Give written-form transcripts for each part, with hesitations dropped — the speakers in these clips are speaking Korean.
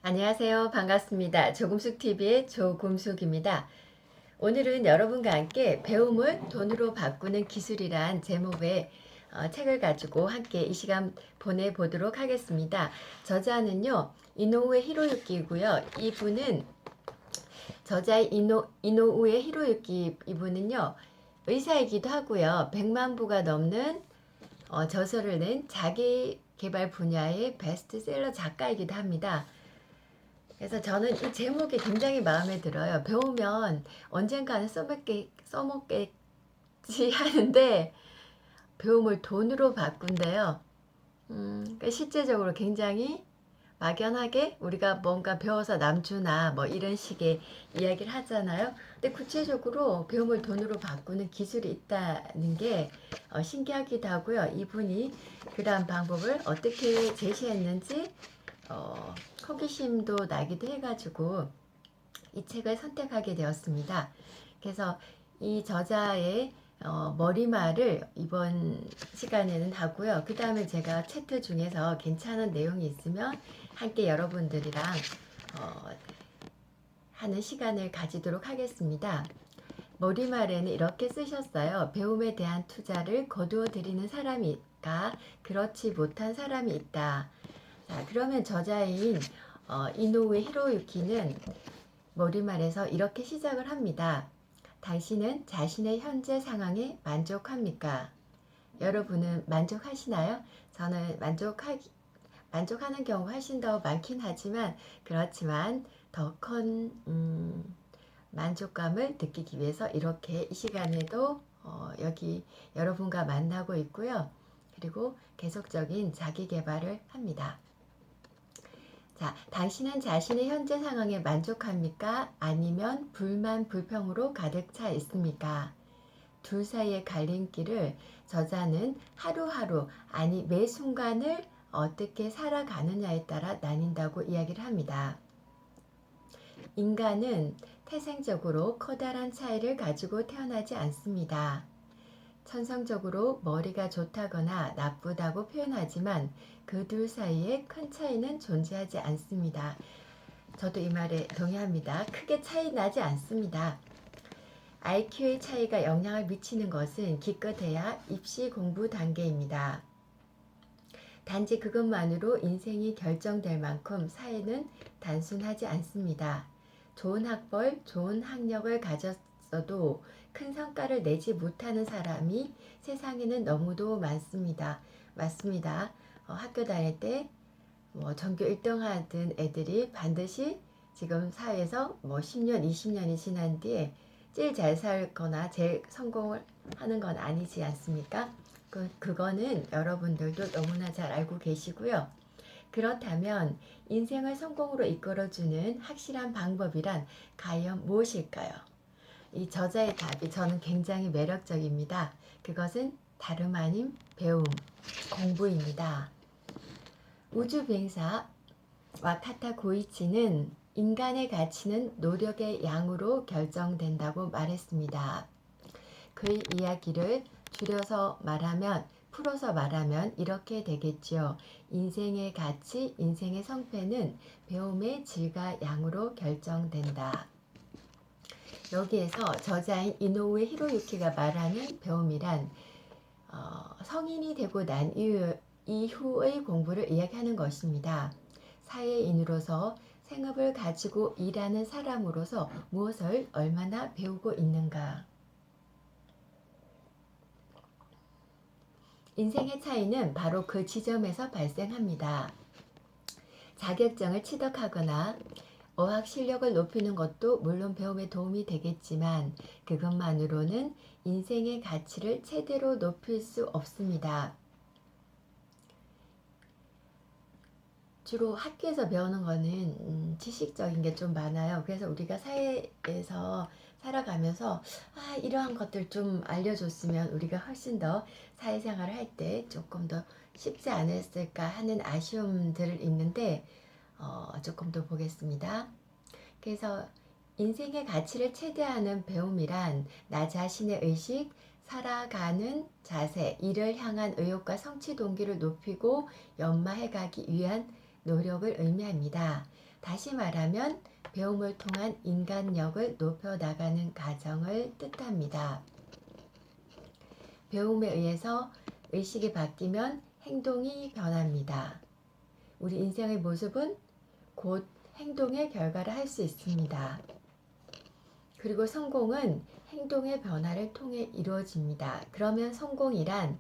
안녕하세요. 반갑습니다. 조금숙TV의 조금숙입니다. 오늘은 여러분과 함께 배움을 돈으로 바꾸는 기술이란 제목의 책을 가지고 함께 이 시간 보내보도록 하겠습니다. 저자는요, 이노우에 히로유키이고요. 이분은 저자의 이노우에 히로유키 이분은요, 의사이기도 하고요. 100만 부가 넘는 저서를 낸 자기 개발 분야의 베스트셀러 작가이기도 합니다. 그래서 저는 이 제목이 굉장히 마음에 들어요. 배우면 언젠가는 써먹겠지 하는데 배움을 돈으로 바꾼대요. 그러니까 실제적으로 굉장히 막연하게 우리가 뭔가 배워서 남주나 뭐 이런 식의 이야기를 하잖아요. 근데 구체적으로 배움을 돈으로 바꾸는 기술이 있다는 게 신기하기도 하고요. 이분이 그러한 방법을 어떻게 제시했는지 호기심도 나기도 해가지고 이 책을 선택하게 되었습니다. 그래서 이 저자의 머리말을 이번 시간에는 하고요. 그 다음에 제가 채트 중에서 괜찮은 내용이 있으면 함께 여러분들이랑 하는 시간을 가지도록 하겠습니다. 머리말에는 이렇게 쓰셨어요. 배움에 대한 투자를 거두어 들이는 사람이가 그렇지 못한 사람이 있다. 자, 그러면 저자인 이노우에 히로유키는 머리말에서 이렇게 시작을 합니다. 당신은 자신의 현재 상황에 만족합니까? 여러분은 만족하시나요? 저는 만족하는 경우가 훨씬 더 많긴 하지만 그렇지만 더 큰 만족감을 느끼기 위해서 이렇게 이 시간에도 여기 여러분과 만나고 있고요. 그리고 계속적인 자기 개발을 합니다. 자, 당신은 자신의 현재 상황에 만족합니까? 아니면 불만, 불평으로 가득 차 있습니까? 둘 사이의 갈림길을 저자는 하루하루, 아니 매 순간을 어떻게 살아가느냐에 따라 나뉜다고 이야기를 합니다. 인간은 태생적으로 커다란 차이를 가지고 태어나지 않습니다. 천성적으로 머리가 좋다거나 나쁘다고 표현하지만 그 둘 사이에 큰 차이는 존재하지 않습니다. 저도 이 말에 동의합니다. 크게 차이 나지 않습니다. IQ의 차이가 영향을 미치는 것은 기껏해야 입시 공부 단계입니다. 단지 그것만으로 인생이 결정될 만큼 사회는 단순하지 않습니다. 좋은 학벌, 좋은 학력을 가졌어도 큰 성과를 내지 못하는 사람이 세상에는 너무도 많습니다. 맞습니다. 학교 다닐 때 전교 1등 하던 애들이 반드시 지금 사회에서 10년, 20년이 지난 뒤에 제일 잘 살거나 제일 성공을 하는 건 아니지 않습니까? 그거는 여러분들도 너무나 잘 알고 계시고요. 그렇다면 인생을 성공으로 이끌어주는 확실한 방법이란 과연 무엇일까요? 이 저자의 답이 저는 굉장히 매력적입니다. 그것은 다름 아닌 배움, 공부입니다. 우주비행사 와카타 고이치는 인간의 가치는 노력의 양으로 결정된다고 말했습니다. 그의 이야기를 풀어서 말하면 이렇게 되겠지요. 인생의 가치, 인생의 성패는 배움의 질과 양으로 결정된다. 여기에서 저자인 이노우에 히로유키가 말하는 배움이란 성인이 되고 난 이후의 공부를 이야기하는 것입니다. 사회인으로서 생업을 가지고 일하는 사람으로서 무엇을 얼마나 배우고 있는가. 인생의 차이는 바로 그 지점에서 발생합니다. 자격증을 취득하거나 어학 실력을 높이는 것도 물론 배움에 도움이 되겠지만 그것만으로는 인생의 가치를 제대로 높일 수 없습니다. 주로 학교에서 배우는 거는 지식적인 게 좀 많아요. 그래서 우리가 사회에서 살아가면서 이러한 것들 좀 알려줬으면 우리가 훨씬 더 사회생활을 할 때 조금 더 쉽지 않았을까 하는 아쉬움들 있는데 조금 더 보겠습니다. 그래서 인생의 가치를 최대화하는 배움이란 나 자신의 의식, 살아가는 자세, 이를 향한 의욕과 성취 동기를 높이고 연마해가기 위한 노력을 의미합니다. 다시 말하면 배움을 통한 인간력을 높여나가는 과정을 뜻합니다. 배움에 의해서 의식이 바뀌면 행동이 변합니다. 우리 인생의 모습은 곧 행동의 결과를 할 수 있습니다. 그리고 성공은 행동의 변화를 통해 이루어집니다. 그러면 성공이란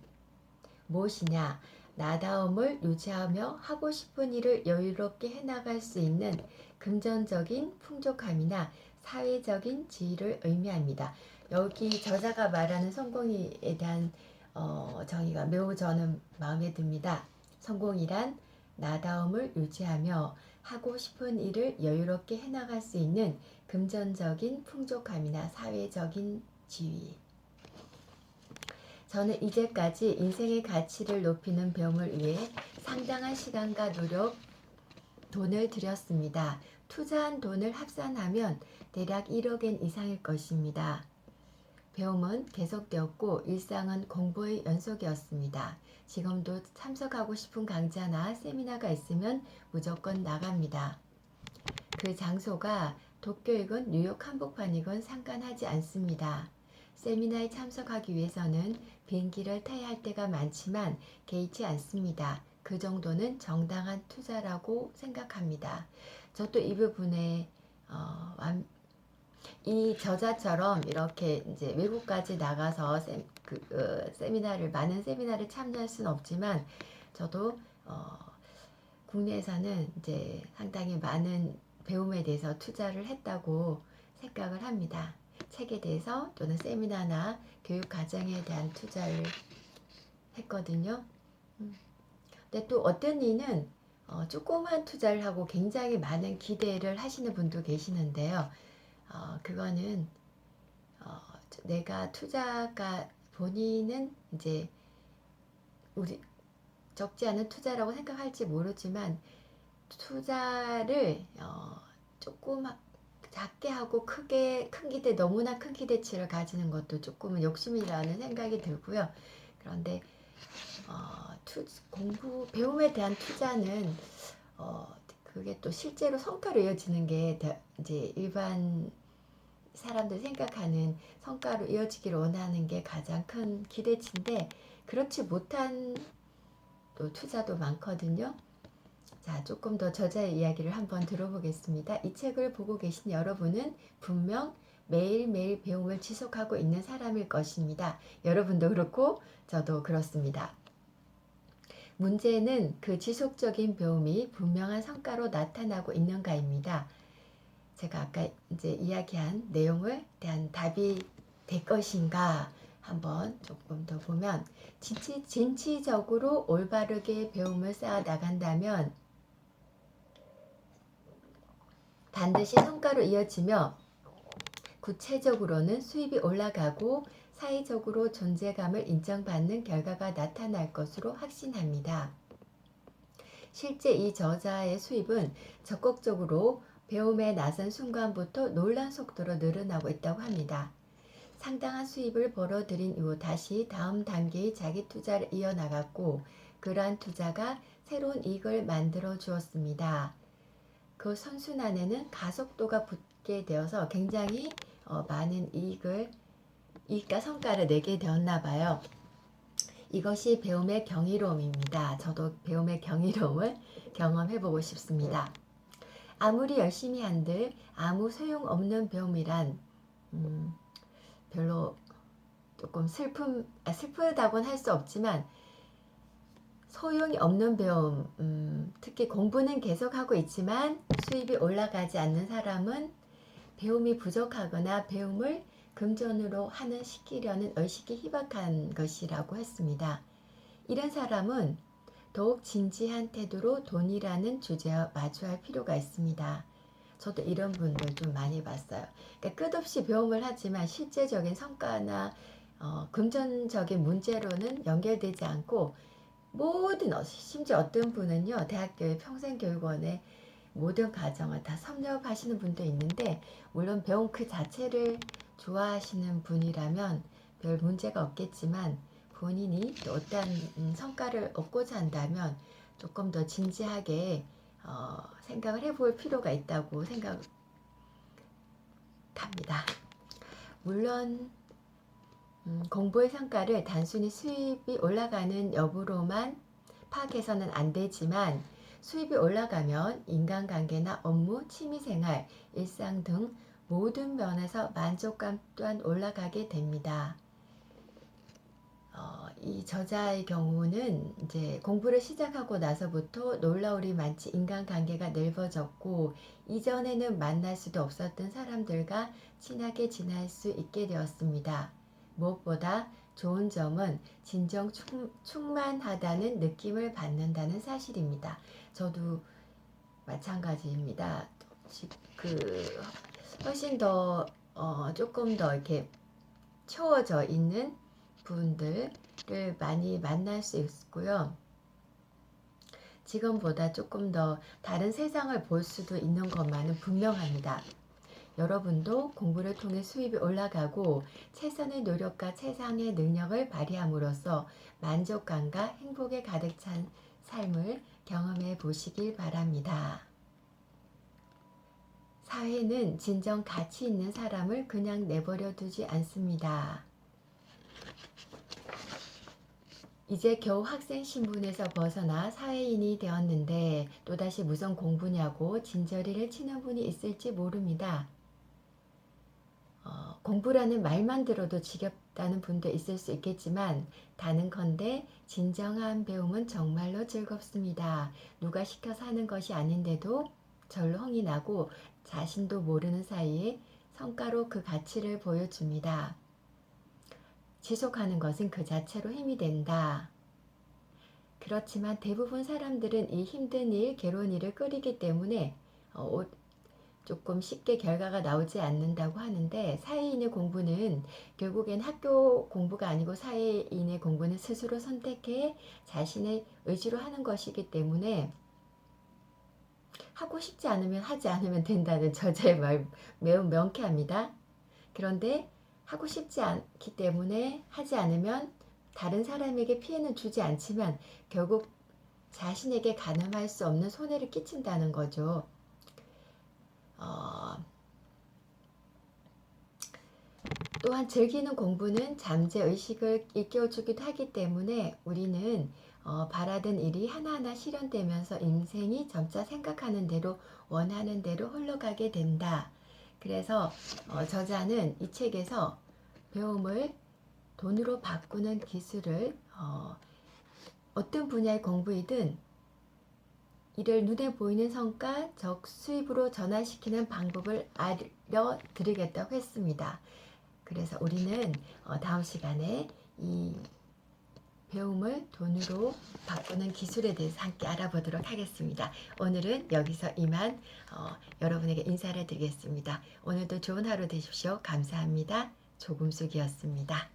무엇이냐? 나다움을 유지하며 하고 싶은 일을 여유롭게 해나갈 수 있는 금전적인 풍족함이나 사회적인 지위를 의미합니다. 여기 저자가 말하는 성공에 대한 정의가 매우 저는 마음에 듭니다. 성공이란 나다움을 유지하며 하고 싶은 일을 여유롭게 해나갈 수 있는 금전적인 풍족함이나 사회적인 지위. 저는 이제까지 인생의 가치를 높이는 배움을 위해 상당한 시간과 노력, 돈을 들였습니다. 투자한 돈을 합산하면 대략 1억엔 이상일 것입니다. 배움은 계속되었고 일상은 공부의 연속이었습니다. 지금도 참석하고 싶은 강좌나 세미나가 있으면 무조건 나갑니다. 그 장소가 도쿄이건 뉴욕 한복판이건 상관하지 않습니다. 세미나에 참석하기 위해서는 비행기를 타야 할 때가 많지만 개의치 않습니다. 그 정도는 정당한 투자라고 생각합니다. 저도 이 부분에 이 저자처럼 이렇게 이제 외국까지 나가서 많은 세미나를 참여할 수는 없지만 저도 국내에서는 이제 상당히 많은 배움에 대해서 투자를 했다고 생각을 합니다. 책에 대해서 또는 세미나나 교육 과정에 대한 투자를 했거든요. 근데 또 어떤 이는 조그만 투자를 하고 굉장히 많은 기대를 하시는 분도 계시는데요. 그거는 내가 투자가 본인은 이제 우리 적지 않은 투자라고 생각할지 모르지만 투자를 조금 작게 하고 큰 기대, 너무나 큰 기대치를 가지는 것도 조금은 욕심이라는 생각이 들고요. 그런데 배움에 대한 투자는 그게 또 실제로 성과로 이어지는 게 이제 일반 사람들 생각하는 성과로 이어지기를 원하는 게 가장 큰 기대치인데 그렇지 못한 또 투자도 많거든요. 자, 조금 더 저자의 이야기를 한번 들어보겠습니다. 이 책을 보고 계신 여러분은 분명 매일매일 배움을 지속하고 있는 사람일 것입니다. 여러분도 그렇고 저도 그렇습니다. 문제는 그 지속적인 배움이 분명한 성과로 나타나고 있는가입니다. 제가 아까 이제 이야기한 내용을 대한 답이 될 것인가 한번 조금 더 보면 진취적으로 올바르게 배움을 쌓아 나간다면 반드시 성과로 이어지며 구체적으로는 수입이 올라가고 사회적으로 존재감을 인정받는 결과가 나타날 것으로 확신합니다. 실제 이 저자의 수입은 적극적으로 배움에 나선 순간부터 놀란 속도로 늘어나고 있다고 합니다. 상당한 수입을 벌어들인 이후 다시 다음 단계의 자기 투자를 이어나갔고 그러한 투자가 새로운 이익을 만들어 주었습니다. 그 선순환에는 가속도가 붙게 되어서 굉장히 많은 이익과 성과를 내게 되었나 봐요. 이것이 배움의 경이로움입니다. 저도 배움의 경이로움을 경험해보고 싶습니다. 아무리 열심히 한들 아무 소용없는 배움이란 별로 조금 슬프다고는 할 수 없지만 소용이 없는 배움, 특히 공부는 계속하고 있지만 수입이 올라가지 않는 사람은 배움이 부족하거나 배움을 금전으로 시키려는 의식이 희박한 것이라고 했습니다. 이런 사람은 더욱 진지한 태도로 돈이라는 주제와 마주할 필요가 있습니다. 저도 이런 분들 좀 많이 봤어요. 그러니까 끝없이 배움을 하지만 실제적인 성과나 금전적인 문제로는 연결되지 않고 심지어 어떤 분은요 대학교의 평생교육원에 모든 과정을 다 섭렵하시는 분도 있는데 물론 배움 그 자체를 좋아하시는 분이라면 별 문제가 없겠지만 본인이 어떠한 성과를 얻고자 한다면 조금 더 진지하게 생각을 해볼 필요가 있다고 생각합니다. 물론 공부의 성과를 단순히 수입이 올라가는 여부로만 파악해서는 안 되지만 수입이 올라가면 인간관계나 업무, 취미생활, 일상 등 모든 면에서 만족감 또한 올라가게 됩니다. 이 저자의 경우는 이제 공부를 시작하고 나서부터 놀라울이 많지 인간관계가 넓어졌고 이전에는 만날 수도 없었던 사람들과 친하게 지낼 수 있게 되었습니다. 무엇보다 좋은 점은 진정 충만하다는 느낌을 받는다는 사실입니다. 저도 마찬가지입니다. 훨씬 더 조금 더 이렇게 채워져 있는 분들을 많이 만날 수 있고요. 지금보다 조금 더 다른 세상을 볼 수도 있는 것만은 분명합니다. 여러분도 공부를 통해 수입이 올라가고 최선의 노력과 최상의 능력을 발휘함으로써 만족감과 행복에 가득 찬 삶을 경험해 보시길 바랍니다. 사회는 진정 가치 있는 사람을 그냥 내버려 두지 않습니다. 이제 겨우 학생 신분에서 벗어나 사회인이 되었는데 또다시 무슨 공부냐고 진저리를 치는 분이 있을지 모릅니다. 공부라는 말만 들어도 지겹다는 분도 있을 수 있겠지만 단언컨대 진정한 배움은 정말로 즐겁습니다. 누가 시켜서 하는 것이 아닌데도 절로 흥이 나고 자신도 모르는 사이에 성과로 그 가치를 보여줍니다. 지속하는 것은 그 자체로 힘이 된다. 그렇지만 대부분 사람들은 이 힘든 일, 괴로운 일을 끓이기 때문에 조금 쉽게 결과가 나오지 않는다고 하는데 사회인의 공부는 결국엔 학교 공부가 아니고 사회인의 공부는 스스로 선택해 자신의 의지로 하는 것이기 때문에 하고 싶지 않으면 하지 않으면 된다는 저자의 말 매우 명쾌합니다. 그런데 하고 싶지 않기 때문에 하지 않으면 다른 사람에게 피해는 주지 않지만 결국 자신에게 가늠할 수 없는 손해를 끼친다는 거죠. 또한 즐기는 공부는 잠재의식을 일깨워주기도 하기 때문에 우리는 바라던 일이 하나하나 실현되면서 인생이 점차 생각하는 대로 원하는 대로 흘러가게 된다. 그래서 저자는 이 책에서 배움을 돈으로 바꾸는 기술을 어떤 분야의 공부이든 이를 눈에 보이는 성과, 즉 수입으로 전환시키는 방법을 알려드리겠다고 했습니다. 그래서 우리는 다음 시간에 이 배움을 돈으로 바꾸는 기술에 대해서 함께 알아보도록 하겠습니다. 오늘은 여기서 이만 여러분에게 인사를 드리겠습니다. 오늘도 좋은 하루 되십시오. 감사합니다. 조금숙이었습니다.